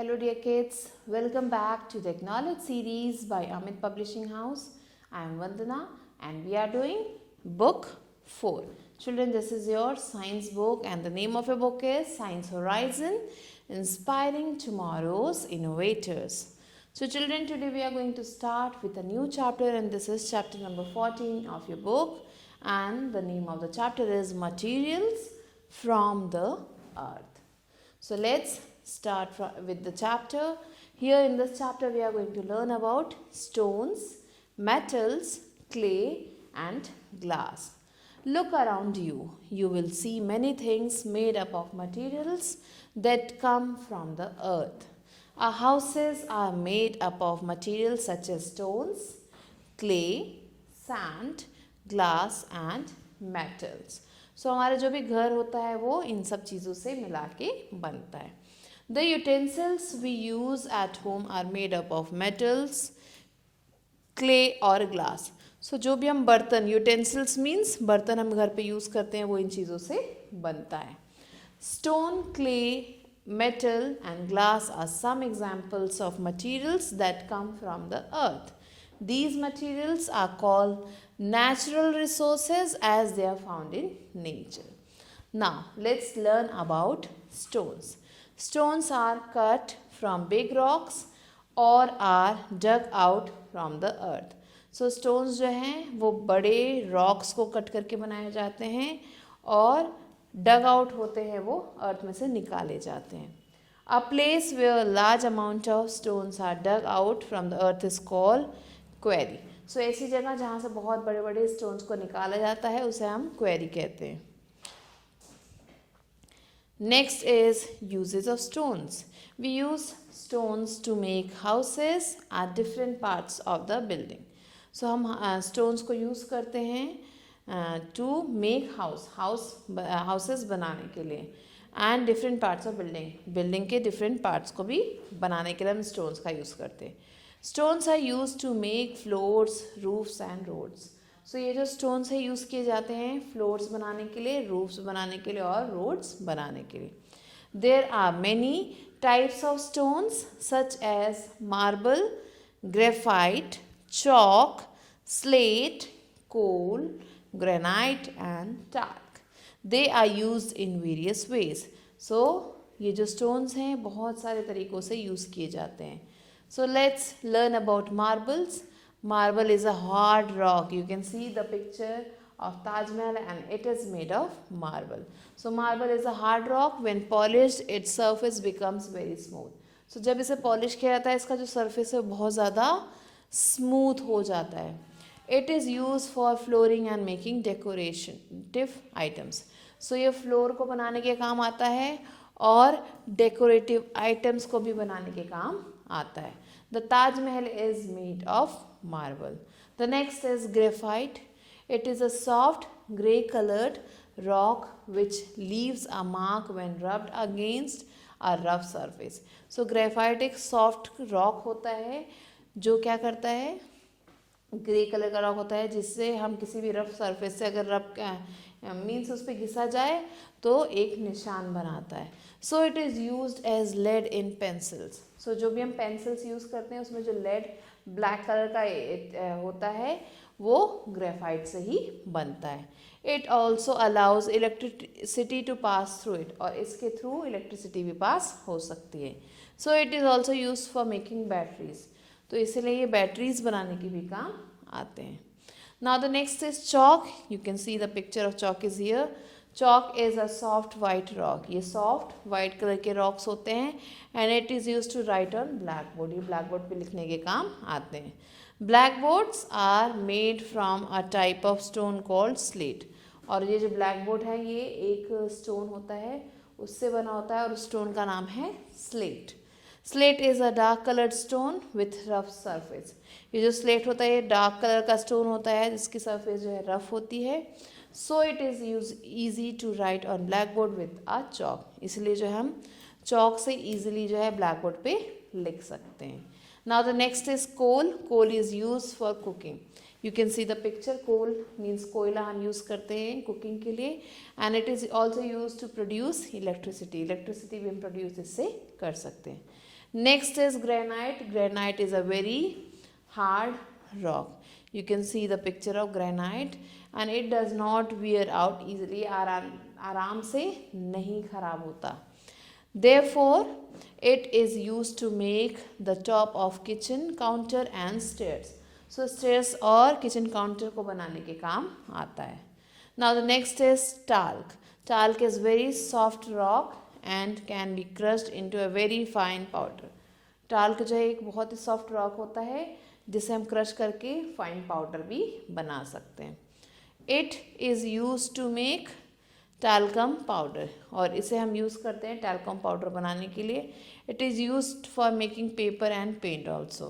Hello dear kids, welcome back to the Acknowledge series by Amit Publishing House. I am Vandana and we are doing book 4. Children, this is your science book and the name of your book is Science Horizon, Inspiring Tomorrow's Innovators. So children, today we are going to start with a new chapter and this is chapter number 14 of your book, and the name of the chapter is Materials from the Earth. So let's start with the chapter. Here in this chapter we are going to learn about stones, metals, clay and glass. Look around you. You will see many things made up of materials that come from the earth. Our houses are made up of materials such as stones, clay, sand, glass and metals. So हमारा जो भी घर होता है वो इन सब चीज़ों से मिला के बनता है. The utensils we use at home are made up of metals, clay और glass. So जो भी हम बर्तन, utensils means बर्तन हम घर पे यूज़ करते हैं वो इन चीज़ों से बनता है. Stone, clay, metal and glass are some examples of materials that come from the earth. These materials are called natural resources as they are found in nature. Now let's learn about stones. Stones are cut from big rocks or are dug out from the earth. So stones जो हैं वो बड़े rocks को cut करके बनाए जाते हैं और dug out होते हैं वो earth में से निकाले जाते हैं. A place where a large amount of stones are dug out from the earth is called quarry. So ऐसी जगह जहाँ से बहुत बड़े बड़े स्टोन्स को निकाला जाता है उसे हम क्वेरी कहते हैं. Next is uses of stones. We use stones to make houses at different parts of the building. So हम स्टोन्स को यूज़ करते हैं टू मेक हाउसेस बनाने के लिए and different parts of building के डिफरेंट पार्ट्स को भी बनाने के लिए हम स्टोन्स का यूज़ करते हैं. Stones are used to make floors, roofs and roads. So ये जो stones है यूज़ किए जाते हैं floors बनाने के लिए, roofs बनाने के लिए और roads बनाने के लिए. There are many types of stones such as marble, graphite, chalk, slate, coal, granite and talc. They are used in various ways. So ये जो stones हैं बहुत सारे तरीक़ों से यूज़ किए जाते हैं. So let's learn about marbles. Marble is a hard rock. You can see the picture of Taj Mahal and it is made of marble. So marble is a hard rock. When polished, its surface becomes very smooth. So जब इसे polish किया जाता है इसका जो surface है बहुत ज़्यादा smooth हो जाता है. It is used for flooring and making decorative items. So ये floor को बनाने के काम आता है और decorative items को भी बनाने के काम आता है. The Taj Mahal is made of marble. The next is graphite. It is a soft grey colored rock which leaves a mark when rubbed against a rough surface. So graphite एक soft rock होता है जो क्या करता है, grey colour का rock होता है जिससे हम किसी भी रफ सरफेस से अगर रब मीन्स उस पर घिसा जाए तो एक निशान बनाता है. So it is used as lead in pencils. So जो भी हम पेंसिल्स यूज़ करते हैं उसमें जो लेड ब्लैक कलर का होता है वो ग्रेफाइट से ही बनता है. It also allows electricity to pass through it. और इसके थ्रू इलेक्ट्रिसिटी भी पास हो सकती है. So it is also use for making batteries. तो इसलिए ये बैटरीज बनाने के भी काम आते हैं. Now the next is chalk. You can see the picture of chalk is here. Chalk is a soft white rock. ये soft white color के rocks होते हैं and it is used to write on blackboard. ये blackboard पे लिखने के काम आते हैं. Blackboards are made from a type of stone called slate. और ये जो blackboard है ये एक stone होता है उससे बना होता है और उस stone का नाम है slate. Slate is a dark colored stone with rough surface. ये जो slate होता है ये dark color का stone होता है जिसकी surface जो है rough होती है. So it is easy to write on blackboard with a chalk. इसलिए जो हम chalk से easily जो है blackboard पे लिख सकते हैं. Now the next is coal. Coal is used for cooking. You can see the picture. Coal means कोयला हम use करते हैं cooking के लिए and it is also used to produce electricity. Electricity भी हम produce इससे कर सकते हैं. Next is granite. Granite is a very hard rock. You can see the picture of granite and it does not wear out easily. आराम से नहीं खराब होता. Therefore, it is used to make the top of kitchen counter and stairs. So stairs और kitchen counter को बनाने के काम आता है. Now the next is talc. Talc is very soft rock and can be crushed into a very fine powder. Talc जो है एक बहुत ही soft rock होता है जिसे हम क्रश करके फाइन पाउडर भी बना सकते हैं. It is used to make talcum powder और इसे हम यूज़ करते हैं टैल्कम पाउडर बनाने के लिए. It is used for making paper and paint also.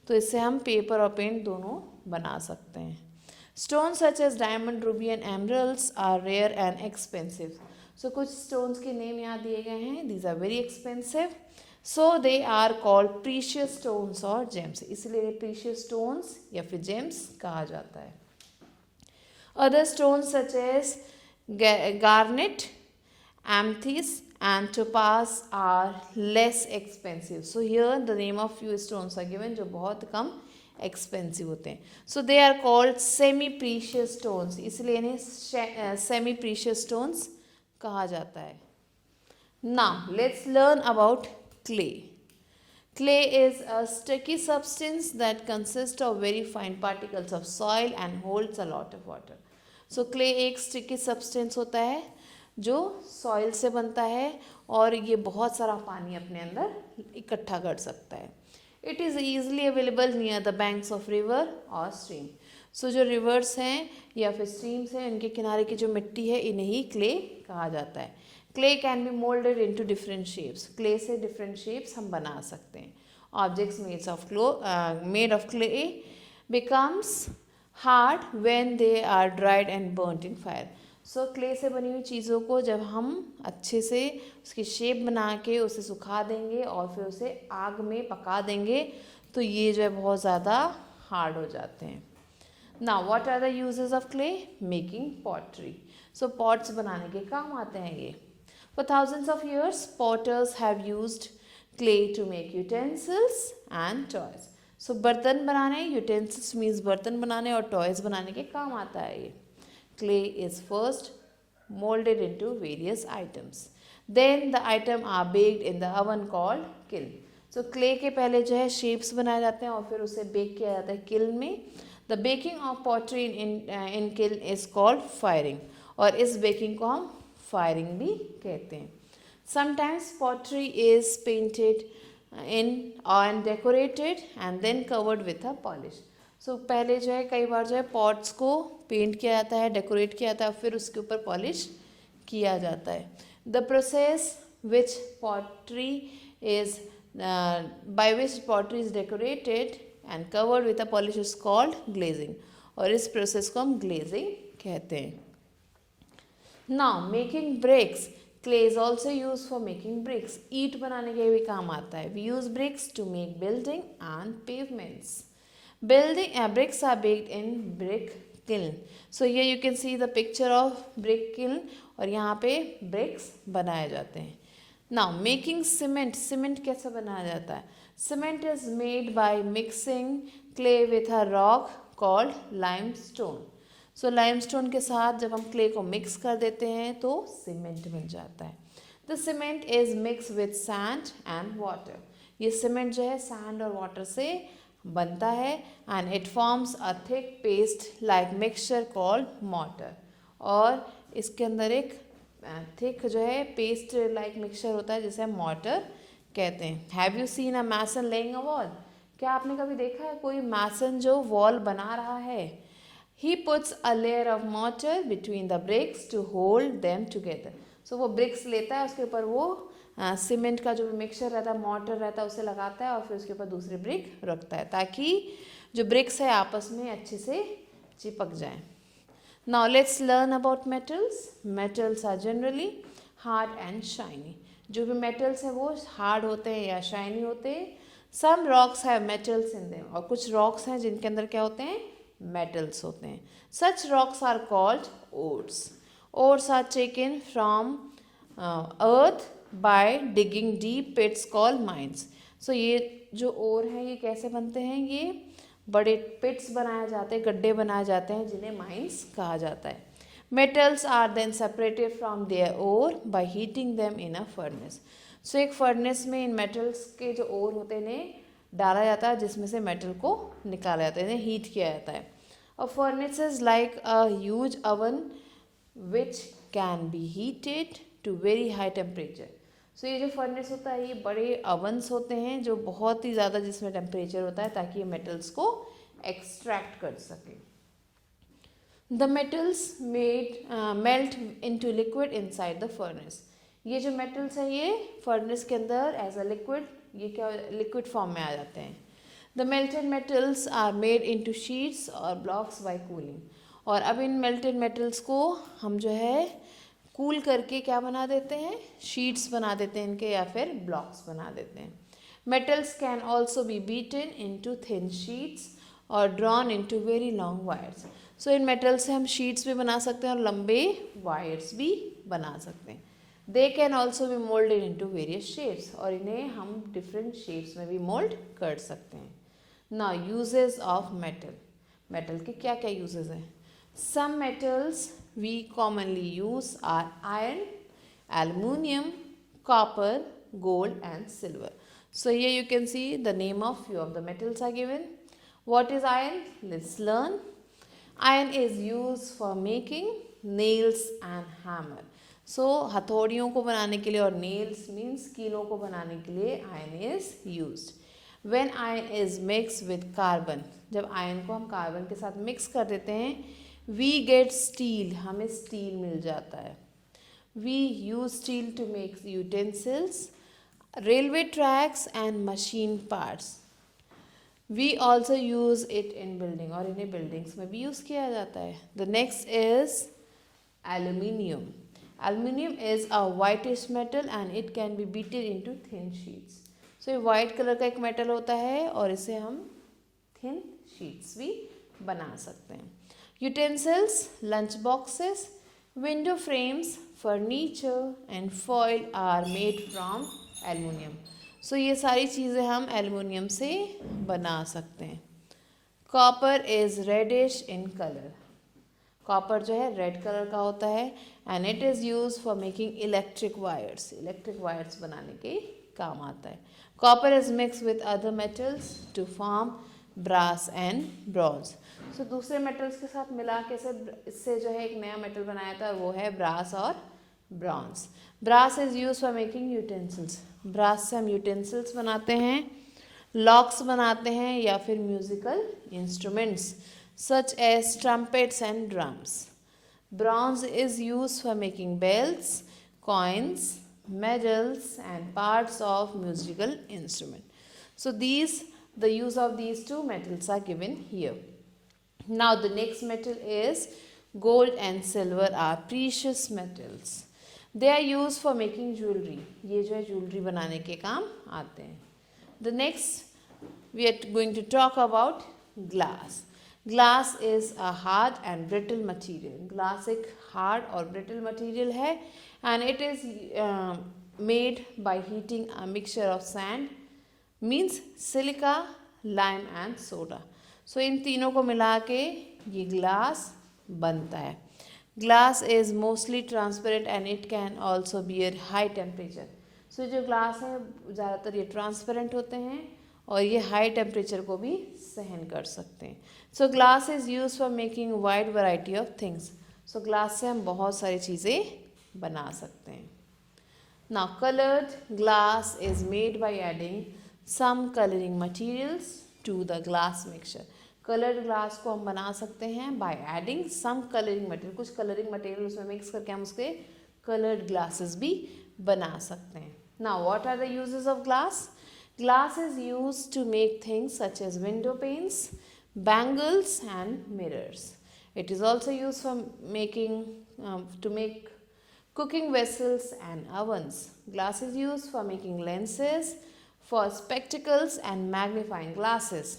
तो इससे हम पेपर और पेंट दोनों बना सकते हैं. Stones such as diamond, ruby and emeralds are rare and expensive. So कुछ स्टोन्स के नेम यहाँ दिए गए हैं. These are very expensive. So they are called precious stones और जेम्स. इसलिए प्रीशियस स्टोन्स या फिर जेम्स कहा जाता है. Other stones such as garnet, amethyst and topaz are less expensive. So here the name of few stones are given जो बहुत कम expensive होते हैं. So they are called semi precious stones. इसलिए इन्हें semi precious stones कहा जाता है. Now let's learn about clay. Clay is a sticky substance that consists of very fine particles of soil and holds a lot of water. So clay एक sticky substance होता है जो soil से बनता है और ये बहुत सारा पानी अपने अंदर इकट्ठा कर सकता है. It is easily available near the banks of river और स्ट्रीम. सो जो रिवर्स हैं या फिर स्ट्रीम्स हैं उनके किनारे की जो मिट्टी है इन्हें ही क्ले कहा जाता है. Clay can be moulded into different shapes. Clay से डिफरेंट शेप्स हम बना सकते हैं. Objects made of clay becomes hard when they are dried and burned in fire. So clay से बनी हुई चीज़ों को जब हम अच्छे से उसकी शेप बना के उसे सुखा देंगे और फिर उसे आग में पका देंगे तो ये जो है बहुत ज़्यादा हार्ड हो जाते हैं. Now what are the uses of clay? Making pottery. So pots बनाने के काम आते हैं ये. For thousands of years potters have used clay to make utensils and toys. So बर्तन बनाने, यूटेंसिल्स मीन्स बर्तन बनाने और टॉयज़ बनाने के काम आता है ये. Clay is first moulded into various items. Then the item are baked in the oven called kiln. So clay के पहले जो है शेप्स बनाए जाते हैं और फिर उसे बेक किया जाता है किल्न में. The baking of pottery in kiln is called firing. और इस बेकिंग को हम फायरिंग भी कहते हैं. Sometimes pottery is painted in and decorated and then covered with a polish. सो पहले जो है कई बार जो है पॉट्स को पेंट किया जाता है, डेकोरेट किया जाता है, फिर उसके ऊपर पॉलिश किया जाता है. The process which pottery is by which pottery is decorated and covered with a polish is called glazing. और इस प्रोसेस को हम ग्लेजिंग कहते हैं. Now making bricks. Clay is also used for making bricks. ईंट बनाने के भी काम आता है. We use bricks to make building and pavements. Bricks are baked in brick kiln. So here you can see the picture of brick kiln और यहाँ पे bricks बनाए जाते हैं. Now making cement. Cement कैसे बनाया जाता है? Cement is made by mixing clay with a rock called limestone. So limestone के साथ जब हम क्ले को मिक्स कर देते हैं तो सीमेंट बन जाता है. The cement is mix with sand and water. ये सीमेंट जो है सैंड और वाटर से बनता है and it forms a thick paste like mixture called mortar. और इसके अंदर एक थिक जो है पेस्ट लाइक मिक्सचर होता है जिसे हम मॉर्टर कहते हैं. Have you seen a mason laying a wall? क्या आपने कभी देखा है कोई मैसन जो वॉल बना रहा है? He puts a layer of mortar between the bricks to hold them together. So वो bricks लेता है, उसके ऊपर वो सीमेंट का जो मिक्सचर रहता है, मॉर्टर रहता है, उसे लगाता है और फिर उसके ऊपर दूसरी ब्रिक रखता है ताकि जो ब्रिक्स है आपस में अच्छे से चिपक जाएं. Now let's learn about metals. Metals are generally hard and shiny. जो भी metals हैं वो hard होते हैं या shiny होते हैं. Some rocks have metals in them. और कुछ rocks हैं जिनके अंदर क्या होते हैं? मेटल्स होते हैं. Such rocks are called ores. Ores are taken from earth by digging deep pits called mines. So ये जो ओर हैं ये कैसे बनते हैं, ये बड़े पिट्स बनाए जाते हैं, गड्ढे बनाए जाते हैं, जिन्हें माइंस कहा जाता है. Metals are then separated from their ore by heating them in a furnace. So एक फर्नेस में इन मेटल्स के जो ओर होते हैं इन्हें डाला जाता है, जिसमें से मेटल को निकाला जाता है, इन्हें हीट किया जाता है. A furnace is like a huge oven which can be heated to very high temperature. So ये जो फर्नेस होता है ये बड़े अवन्स होते हैं जो बहुत ही ज़्यादा जिसमें टेम्परेचर होता है ताकि ये मेटल्स को एक्सट्रैक्ट कर सके. The metals melt into liquid inside the furnace. ये जो मेटल्स हैं ये फर्नेस के अंदर एज अ लिक्विड, ये क्या लिक्विड फॉर्म में आ जाते हैं. The melted metals are made into sheets और ब्लॉक्स बाय कूलिंग. और अब इन मेल्टेड मेटल्स को हम जो है कूल करके क्या बना देते हैं, शीट्स बना देते हैं इनके, या फिर ब्लॉक्स बना देते हैं. Metals can also be beaten into thin sheets और drawn into very long wires. So इन मेटल से हम शीट्स भी बना सकते हैं और लंबे वायर्स भी बना सकते हैं. They can also B moulded into various shapes. और इन्हें हम डिफरेंट शेप्स में भी मोल्ड कर सकते हैं. Now uses of metal. Metal के क्या क्या यूजेस हैं. Some metals we commonly use are iron, aluminium, copper, gold and silver. So here you can see the name of few of the metals are given. What is iron? Let's learn. Iron is used for making nails and hammer. So हथौड़ियों को बनाने के लिए और nails means कीलों को बनाने के लिए iron is used. When iron is mixed with carbon, जब iron को हम carbon के साथ mix कर देते हैं, we get steel, हमें स्टील मिल जाता है. we use steel to make utensils, railway tracks and machine parts. we also use it in building, और इन्हें buildings में भी use किया जाता है. the next is aluminium. aluminium is a whitish metal and it can be beaten into thin sheets. so ये white color का एक metal होता है और इसे हम thin sheets भी बना सकते हैं. Utensils, lunch boxes, window frames, furniture and foil are made from aluminium. So ये सारी चीज़ें हम एल्युमिनियम से बना सकते हैं. Copper is reddish in color. Copper जो है रेड कलर का होता है and it is used for making electric wires. Electric wires बनाने के काम आता है. Copper is mixed with other metals to form brass and bronze. सो दूसरे मेटल्स के साथ मिला के इससे जो है एक नया मेटल बनाया था, वो है ब्रास और bronze. Brass is use for making utensils. Brass से हम यूटेंसिल्स बनाते हैं, लॉक्स बनाते हैं या फिर musical instruments such as trumpets and drums. Bronze is use for making bells, coins, medals and parts of musical instrument. So the use of these two metals are given here. Now the next metal is gold and silver are precious metals. They are used for making jewelry. ये जो है jewelry बनाने के काम आते हैं. The next we are going to talk about glass. Glass is a hard and brittle material. Glass एक hard और brittle material है and it is made by heating a mixture of sand, means silica, lime and soda. So इन तीनों को मिला के ये glass बनता है. Glass is mostly transparent and it can also bear high temperature. So जो glass है ज़्यादातर ये ट्रांसपेरेंट होते हैं और ये हाई टेम्परेचर को भी सहन कर सकते हैं. So glass is use for making wide variety of things. So glass से हम बहुत सारी चीज़ें बना सकते हैं. Now coloured glass is made by adding some coloring materials to the glass mixture. Coloured glass को हम बना सकते हैं by adding some coloring material. कुछ कलरिंग मटेरियल उसमें मिक्स करके हम उसके कलर्ड ग्लासेस भी बना सकते हैं. Now what are the uses of glass? Glass is used to make things such as window panes, bangles and mirrors. It is also used for making to make cooking vessels and ovens. Glass is used for making lenses, for spectacles and magnifying glasses.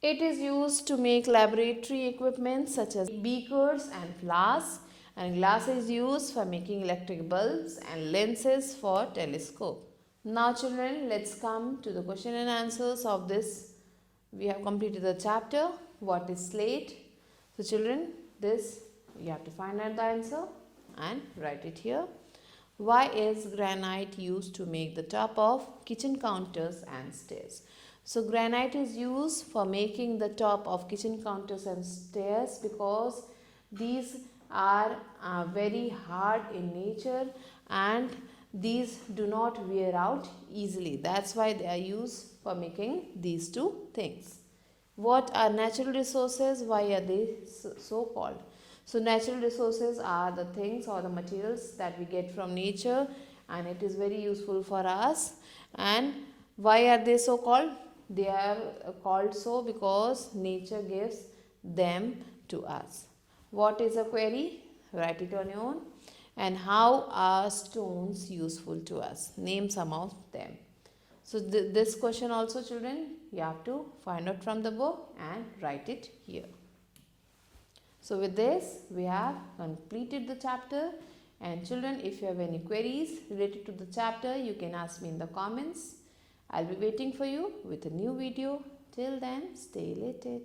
It is used to make laboratory equipment such as beakers and flasks, and glass is used for making electric bulbs and lenses for telescope. Now children, let's come to the question and answers of this. We have completed the chapter. What is slate? So children, this you have to find out the answer and write it here. Why is granite used to make the top of kitchen counters and stairs? So granite is used for making the top of kitchen counters and stairs because these are very hard in nature and these do not wear out easily. That's why they are used for making these two things. What are natural resources? Why are they so called? So natural resources are the things or the materials that we get from nature and it is very useful for us. And why are they so called? They are called so because nature gives them to us. What is a quarry? Write it on your own. And how are stones useful to us? Name some of them. So this question also children, you have to find out from the book and write it here. So with this, we have completed the chapter. And children, if you have any queries related to the chapter, you can ask me in the comments. I'll be waiting for you with a new video. Till then, stay elated.